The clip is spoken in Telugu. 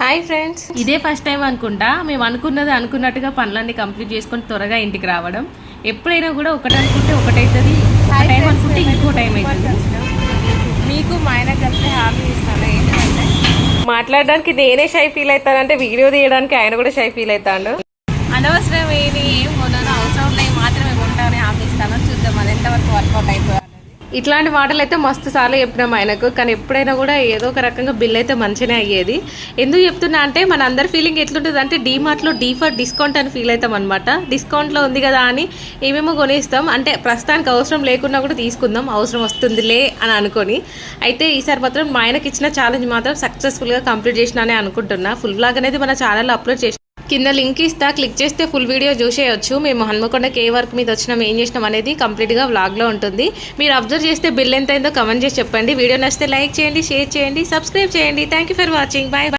హాయ్ ఫ్రెండ్స్, ఇదే ఫస్ట్ టైం అనుకుంటా మేము అనుకున్నట్టుగా పనులన్నీ కంప్లీట్ చేసుకొని త్వరగా ఇంటికి రావడం. ఎప్పుడైనా కూడా ఒకటి అనుకుంటే ఒకటైతుంది, టైం అనుకుంటే ఇంకో టైం అవుతుంది. మీకు మా ఆయన కలిసి హామీ ఇస్తాను. ఏంటంటే మాట్లాడడానికి నేనే షై ఫీల్ అవుతానంటే వీడియో తీయడానికి ఆయన కూడా షై ఫీల్ అవుతాడు. అనవసరమైన ఏం కొనను, అవసరం ఉన్నాయి మాత్రమే కొంటానని హామీ ఇస్తాను. చూద్దాం అది ఎంతవరకు వర్కౌట్ అయిపోయింది. ఇట్లాంటి మాటలు అయితే మస్తు సార్లు చెప్పినాం ఆయనకు, కానీ ఎప్పుడైనా కూడా ఏదో ఒక రకంగా బిల్ అయితే మంచిగానే అయ్యేది. ఎందుకు చెప్తున్నా అంటే మన అందరి ఫీలింగ్ ఎట్లుంటుంది అంటే డీమార్ట్లో ఫర్ డిస్కౌంట్ అని ఫీల్ అవుతాం అనమాట. డిస్కౌంట్లో ఉంది కదా అని ఏమేమో కొనేస్తాం, అంటే ప్రస్తుతానికి అవసరం లేకున్నా కూడా తీసుకుందాం, అవసరం వస్తుందిలే అని అనుకొని. అయితే ఈసారి మాత్రం మా ఆయనకి ఇచ్చిన ఛాలెంజ్ మాత్రం సక్సెస్ఫుల్గా కంప్లీట్ చేసినానే అనుకుంటున్నా. ఫుల్ వ్లాగ్ అనేది మన ఛానల్లో అప్లోడ్ చేసి కింద లింక్ ఇస్తా, క్లిక్ చేస్తే ఫుల్ వీడియో చూసేయచ్చు. మేము హన్మకొండకి ఏ వర్క్ మీద వచ్చినాం, ఏం చేసినాం అనేది కంప్లీట్గా వ్లాగ్లో ఉంటుంది. మీరు అబ్జర్వ్ చేస్తే బిల్ ఎంత అయిందో కమెంట్ చేసి చెప్పండి. వీడియో నచ్చితే లైక్ చేయండి, షేర్ చేయండి, సబ్స్క్రైబ్ చేయండి. Thank you for watching. Bye.